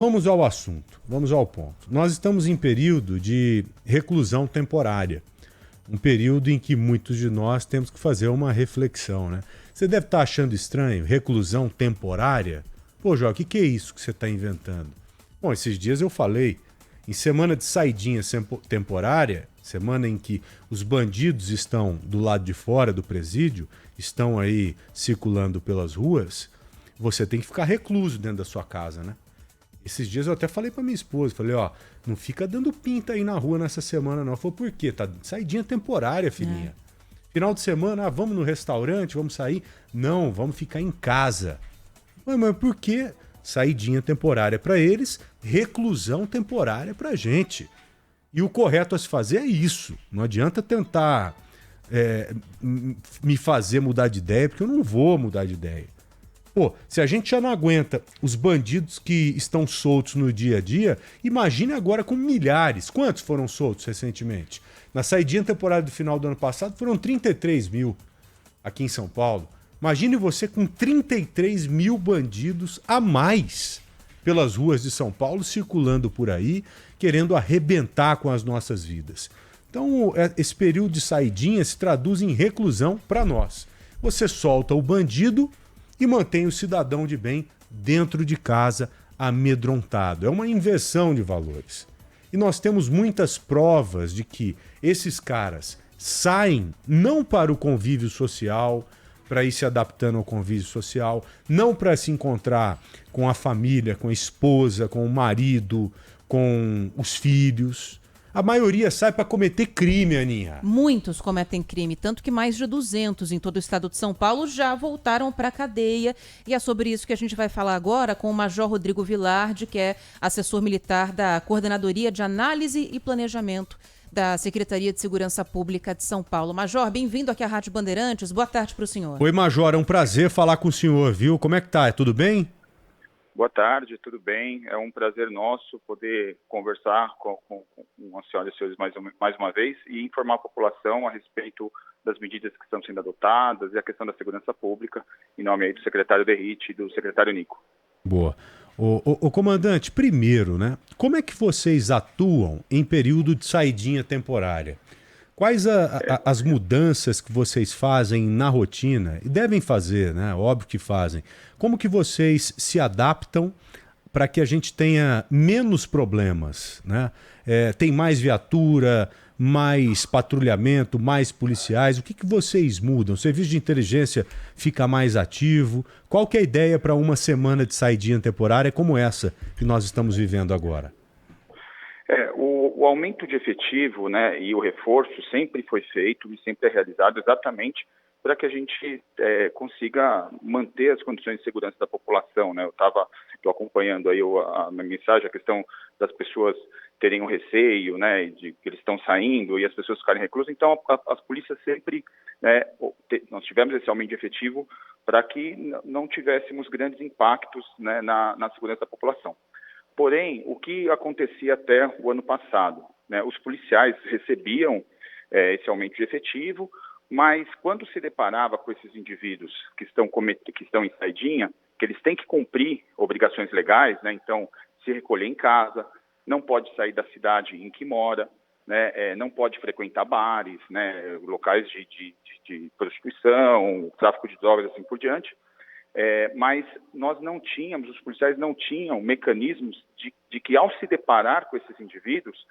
Vamos ao assunto, vamos ao ponto. Nós estamos em período de reclusão temporária, um período em que muitos de nós temos que fazer uma reflexão, né? Você deve estar achando estranho, reclusão temporária? Pô, Jó, o que é isso que você está inventando? Bom, esses dias eu falei, em semana de saidinha temporária, semana em que os bandidos estão do lado de fora do presídio, estão aí circulando pelas ruas, você tem que ficar recluso dentro da sua casa, né? Esses dias eu até falei pra minha esposa, falei, ó, não fica dando pinta aí na rua nessa semana não. Ela falou, por quê? Tá saidinha temporária, filhinha. Final de semana, vamos no restaurante, vamos sair? Não, vamos ficar em casa. Mas por que saidinha temporária pra eles, reclusão temporária pra gente? E o correto a se fazer é isso. Não adianta tentar me fazer mudar de ideia, porque eu não vou mudar de ideia. Pô, se a gente já não aguenta os bandidos que estão soltos no dia a dia, imagine agora com milhares. Quantos foram soltos recentemente? Na saidinha temporária do final do ano passado foram 33 mil aqui em São Paulo. Imagine você com 33 mil bandidos a mais pelas ruas de São Paulo, circulando por aí, querendo arrebentar com as nossas vidas. Então, esse período de saidinha se traduz em reclusão para nós. Você solta o bandido e mantém o cidadão de bem dentro de casa, amedrontado. É uma inversão de valores. E nós temos muitas provas de que esses caras saem não para o convívio social, para ir se adaptando ao convívio social, não para se encontrar com a família, com a esposa, com o marido, com os filhos. A maioria sai para cometer crime, Aninha. Muitos cometem crime, tanto que mais de 200 em todo o estado de São Paulo já voltaram para a cadeia. E é sobre isso que a gente vai falar agora com o Major Rodrigo Vilardi, que é assessor militar da Coordenadoria de Análise e Planejamento da Secretaria de Segurança Pública de São Paulo. Major, bem-vindo aqui à Rádio Bandeirantes. Boa tarde para o senhor. Oi, Major, é um prazer falar com o senhor, viu? Como é que tá? Tudo bem? Boa tarde, tudo bem? É um prazer nosso poder conversar com as senhoras e senhores mais uma vez e informar a população a respeito das medidas que estão sendo adotadas e a questão da segurança pública, em nome aí do secretário Derrite e do secretário Nico. Boa. O comandante, primeiro, né? Como é que vocês atuam em período de saidinha temporária? Quais as mudanças que vocês fazem na rotina? E devem fazer, né? Óbvio que fazem. Como que vocês se adaptam para que a gente tenha menos problemas, né? Tem mais viatura, mais patrulhamento, mais policiais. O que vocês mudam? O serviço de inteligência fica mais ativo? Qual que é a ideia para uma semana de saidinha temporária como essa que nós estamos vivendo agora? O aumento de efetivo, né, e o reforço sempre foi feito e sempre é realizado exatamente para que a gente consiga manter as condições de segurança da população, né? Estou acompanhando aí a mensagem, a questão das pessoas terem um receio, né, de que eles estão saindo e as pessoas ficarem reclusas. Então, as polícias sempre, né, nós tivemos esse aumento de efetivo para que não tivéssemos grandes impactos, né, na segurança da população. Porém, o que acontecia até o ano passado, né, os policiais recebiam esse aumento de efetivo, mas quando se deparava com esses indivíduos que estão em saidinha, que eles têm que cumprir obrigações legais, né, então se recolher em casa, não pode sair da cidade em que mora, né, não pode frequentar bares, né, locais de prostituição, tráfico de drogas, assim por diante. Mas nós não tínhamos, os policiais não tinham mecanismos de que, ao se deparar com esses indivíduos,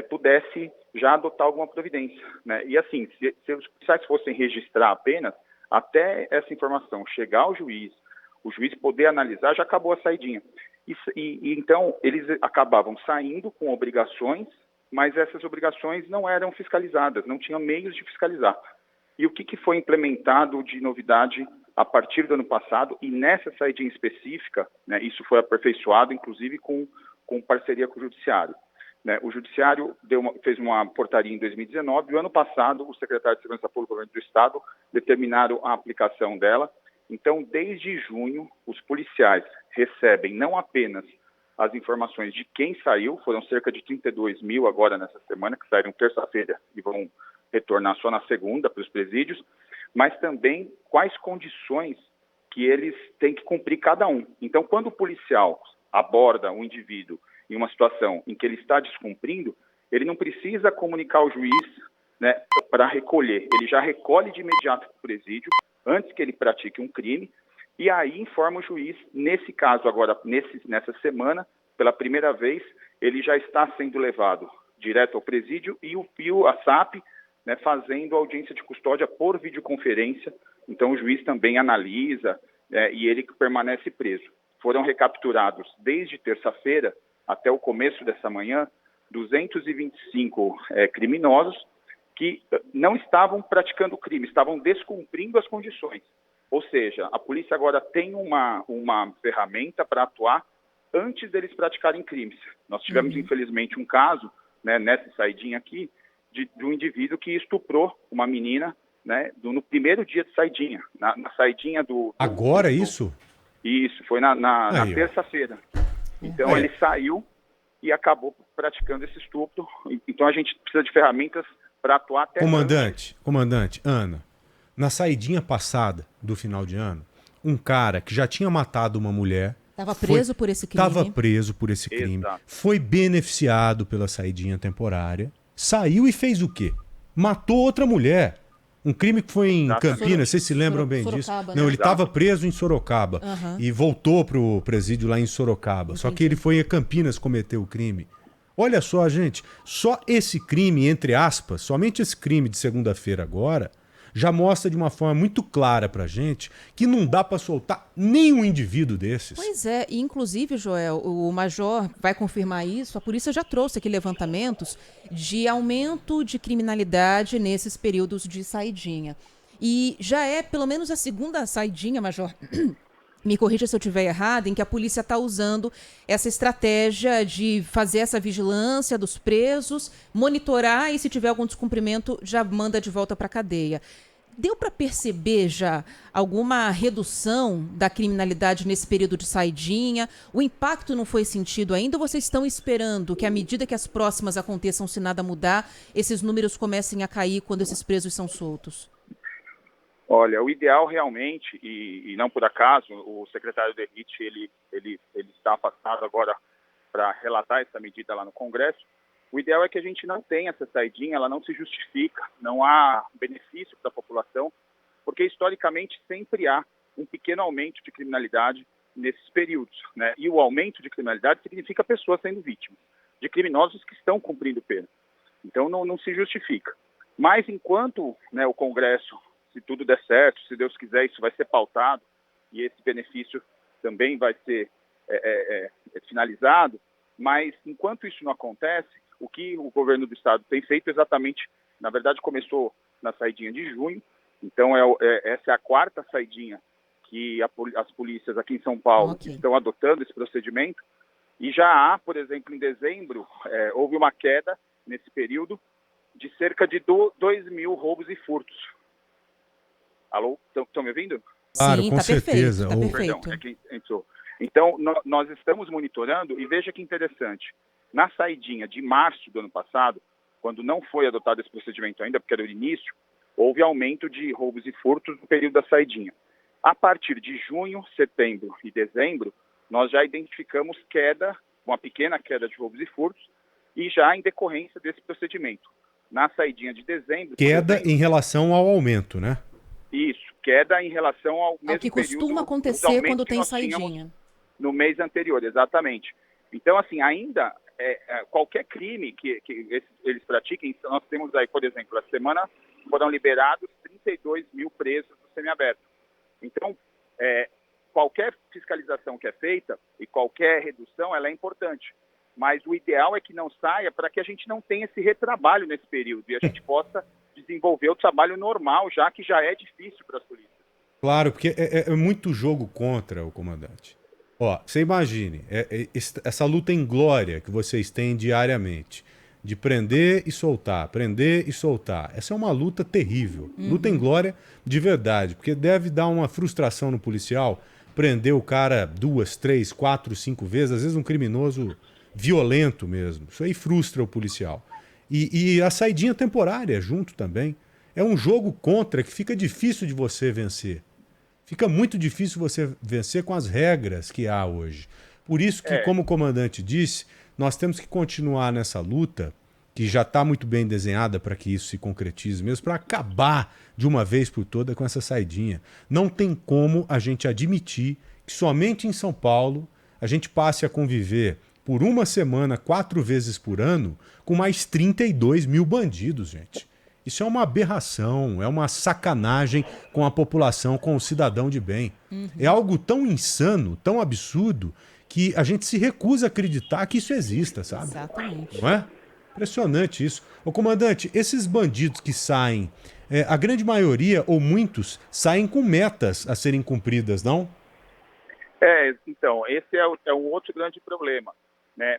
pudesse já adotar alguma providência, né? E assim, se os policiais fossem registrar apenas, até essa informação chegar ao juiz, o juiz poder analisar, já acabou a saidinha. Então, eles acabavam saindo com obrigações, mas essas obrigações não eram fiscalizadas, não tinham meios de fiscalizar. E o que foi implementado de novidade a partir do ano passado, e nessa saidinha específica, né, isso foi aperfeiçoado, inclusive com parceria com o Judiciário. Né? O Judiciário fez uma portaria em 2019, e o ano passado o secretário de Segurança Pública do Governo do Estado determinaram a aplicação dela. Então, desde junho, os policiais recebem não apenas as informações de quem saiu, foram cerca de 32 mil agora nessa semana, que saíram terça-feira e vão retornar só na segunda para os presídios, mas também quais condições que eles têm que cumprir cada um. Então, quando o policial aborda um indivíduo em uma situação em que ele está descumprindo, ele não precisa comunicar ao juiz, né, para recolher. Ele já recolhe de imediato para o presídio, antes que ele pratique um crime, e aí informa o juiz. Nesse caso agora, nessa semana, pela primeira vez, ele já está sendo levado direto ao presídio e a SAP, né, fazendo audiência de custódia por videoconferência. Então o juiz também analisa, e ele permanece preso. Foram recapturados desde terça-feira até o começo dessa manhã 225 criminosos que não estavam praticando crime, estavam descumprindo as condições. Ou seja, a polícia agora tem uma ferramenta para atuar antes deles praticarem crimes. Nós tivemos, infelizmente, um caso, né, nessa saidinha aqui, de um indivíduo que estuprou uma menina, né, no primeiro dia de saidinha, na saidinha do... Agora isso? Isso, foi na terça-feira. Então ele saiu e acabou praticando esse estupro. Então a gente precisa de ferramentas para atuar até... Comandante, Ana, na saidinha passada do final de ano, um cara que já tinha matado uma mulher... Estava preso por esse crime. Estava preso por esse crime. Exato. Foi beneficiado pela saidinha temporária. Saiu e fez o quê? Matou outra mulher. Um crime que foi em Campinas, vocês se lembram bem disso? Sorocaba, Não, né? ele estava preso em Sorocaba e voltou para o presídio lá em Sorocaba. Só que ele foi a Campinas cometer o crime. Olha só, gente, só esse crime, entre aspas, somente esse crime de segunda-feira agora, já mostra de uma forma muito clara pra gente que não dá para soltar nenhum indivíduo desses. Pois é, e inclusive, Joel, o Major vai confirmar isso, a polícia já trouxe aqui levantamentos de aumento de criminalidade nesses períodos de saidinha. E já é pelo menos a segunda saidinha, Major, me corrija se eu estiver errado, em que a polícia está usando essa estratégia de fazer essa vigilância dos presos, monitorar e se tiver algum descumprimento já manda de volta para a cadeia. Deu para perceber já alguma redução da criminalidade nesse período de saidinha? O impacto não foi sentido ainda ou vocês estão esperando que à medida que as próximas aconteçam, se nada mudar, esses números comecem a cair quando esses presos são soltos? Olha, o ideal realmente, e não por acaso, o secretário Derrite, ele está afastado agora para relatar essa medida lá no Congresso. O ideal é que a gente não tenha essa saidinha, ela não se justifica, não há benefício para a população, porque historicamente sempre há um pequeno aumento de criminalidade nesses períodos, né? E o aumento de criminalidade significa pessoas sendo vítimas, de criminosos que estão cumprindo pena. Então não se justifica. Mas enquanto, né, o Congresso, se tudo der certo, se Deus quiser, isso vai ser pautado e esse benefício também vai ser finalizado, mas enquanto isso não acontece, o que o governo do estado tem feito exatamente, na verdade começou na saidinha de junho, então essa é a quarta saidinha que as polícias aqui em São Paulo estão adotando esse procedimento, e já há, por exemplo, em dezembro, houve uma queda nesse período de cerca de 2.000 roubos e furtos. Alô? Estão me ouvindo? Claro, sim, com certeza. Perfeito, tá perfeito. Perdão, quem entrou. Então, nós estamos monitorando e veja que interessante. Na saidinha de março do ano passado, quando não foi adotado esse procedimento ainda, porque era o início, houve aumento de roubos e furtos no período da saidinha. A partir de junho, setembro e dezembro, nós já identificamos uma pequena queda de roubos e furtos, e já em decorrência desse procedimento. Na saidinha de dezembro... Queda em relação ao aumento, né? Isso, queda em relação ao mesmo que período, costuma acontecer quando tem saidinha. No mês anterior, exatamente. Então, assim, ainda qualquer crime que eles pratiquem, nós temos aí, por exemplo, a semana foram liberados 32 mil presos do semiaberto. Então, qualquer fiscalização que é feita e qualquer redução, ela é importante. Mas o ideal é que não saia para que a gente não tenha esse retrabalho nesse período e a gente possa desenvolver o trabalho normal, já que já é difícil para as polícias. Claro, porque é muito jogo contra o comandante. Ó, você imagine, essa luta em glória que vocês têm diariamente, de prender e soltar, prender e soltar. Essa é uma luta terrível. Luta em glória de verdade, porque deve dar uma frustração no policial prender o cara 2, 3, 4, 5 vezes, às vezes um criminoso violento mesmo. Isso aí frustra o policial. E a saidinha temporária junto também. É um jogo contra que fica difícil de você vencer. Fica muito difícil você vencer com as regras que há hoje. Por isso que, como o comandante disse, nós temos que continuar nessa luta, que já está muito bem desenhada para que isso se concretize mesmo, para acabar de uma vez por todas com essa saidinha. Não tem como a gente admitir que somente em São Paulo a gente passe a conviver por uma semana, 4 vezes por ano, com mais 32 mil bandidos, gente. Isso é uma aberração, é uma sacanagem com a população, com o cidadão de bem. É algo tão insano, tão absurdo, que a gente se recusa a acreditar que isso exista, sabe? Exatamente. Não é? Impressionante isso. Ô, comandante, esses bandidos que saem, a grande maioria, ou muitos, saem com metas a serem cumpridas, não? Então, esse é um outro grande problema, né?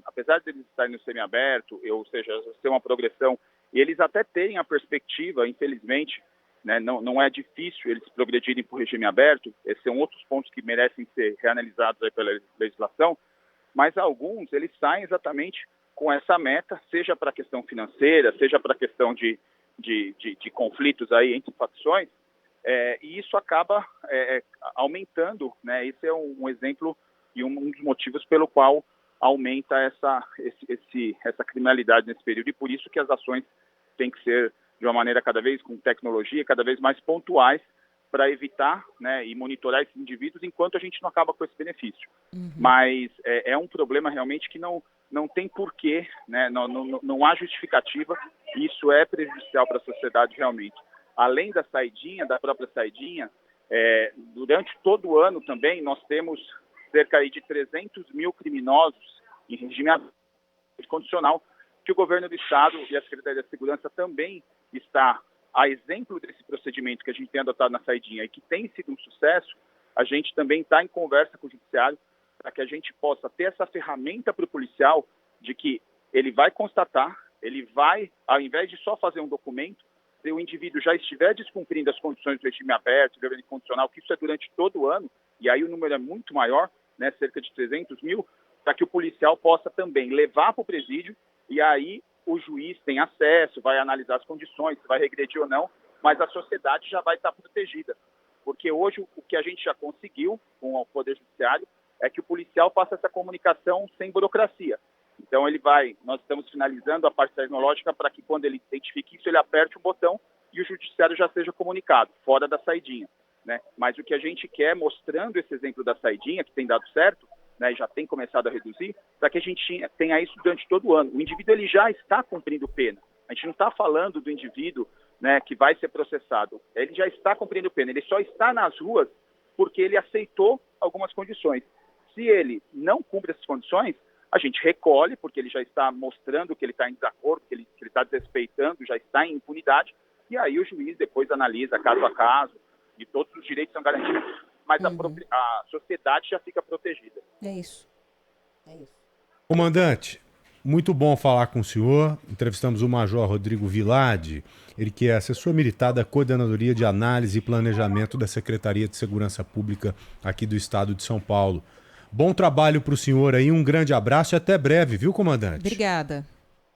Apesar de eles estarem no semiaberto, ou seja, ser uma progressão, e eles até têm a perspectiva, infelizmente, né, não é difícil eles progredirem para o regime aberto, esses são outros pontos que merecem ser reanalisados aí pela legislação, mas alguns, eles saem exatamente com essa meta, seja para a questão financeira, seja para a questão de conflitos aí entre facções, e isso acaba aumentando, né? Esse é um exemplo e um dos motivos pelo qual aumenta essa criminalidade nesse período, e por isso que as ações têm que ser de uma maneira cada vez com tecnologia, cada vez mais pontuais, para evitar, né, e monitorar esses indivíduos enquanto a gente não acaba com esse benefício. Mas é um problema realmente que não tem porquê, né, não há justificativa, e isso é prejudicial para a sociedade realmente. Além da própria saidinha, durante todo o ano também nós temos cerca aí de 300 mil criminosos em regime condicional, que o governo do Estado e a Secretaria da Segurança também está, a exemplo desse procedimento que a gente tem adotado na saidinha e que tem sido um sucesso. A gente também está em conversa com o Judiciário para que a gente possa ter essa ferramenta para o policial de que ele vai constatar, ele vai, ao invés de só fazer um documento, se o indivíduo já estiver descumprindo as condições do regime aberto, do regime condicional, que isso é durante todo o ano, e aí o número é muito maior, né, cerca de 300 mil, para que o policial possa também levar para o presídio, e aí o juiz tem acesso, vai analisar as condições, se vai regredir ou não, mas a sociedade já vai estar protegida. Porque hoje o que a gente já conseguiu com o Poder Judiciário é que o policial faça essa comunicação sem burocracia. Então nós estamos finalizando a parte tecnológica para que quando ele identifique isso, ele aperte o botão e o Judiciário já seja comunicado, fora da saidinha, né? Mas o que a gente quer, mostrando esse exemplo da saidinha, que tem dado certo, né, já tem começado a reduzir, para que a gente tenha isso durante todo o ano. O indivíduo ele já está cumprindo pena. A gente não está falando do indivíduo, né, que vai ser processado. Ele já está cumprindo pena. Ele só está nas ruas porque ele aceitou algumas condições. Se ele não cumpre essas condições, a gente recolhe, porque ele já está mostrando que ele está em desacordo, que ele está desrespeitando, já está em impunidade, e aí o juiz depois analisa caso a caso, e todos os direitos são garantidos, mas a sociedade já fica protegida. É isso. Comandante, muito bom falar com o senhor. Entrevistamos o Major Rodrigo Vilardi, ele que é assessor militar da Coordenadoria de Análise e Planejamento da Secretaria de Segurança Pública aqui do Estado de São Paulo. Bom trabalho para o senhor aí, um grande abraço e até breve, viu, comandante? Obrigada.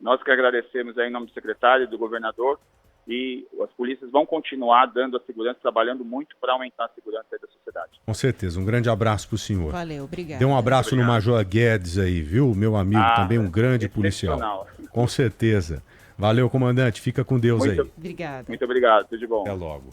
Nós que agradecemos aí em nome do secretário e do governador, e as polícias vão continuar dando a segurança, trabalhando muito para aumentar a segurança aí da sociedade. Com certeza, um grande abraço para o senhor. Valeu, obrigado. Dê um abraço no Major Guedes aí, viu? Meu amigo, também um grande policial. Com certeza. Valeu, comandante. Fica com Deus aí. Obrigada. Muito obrigado, tudo de bom. Até logo.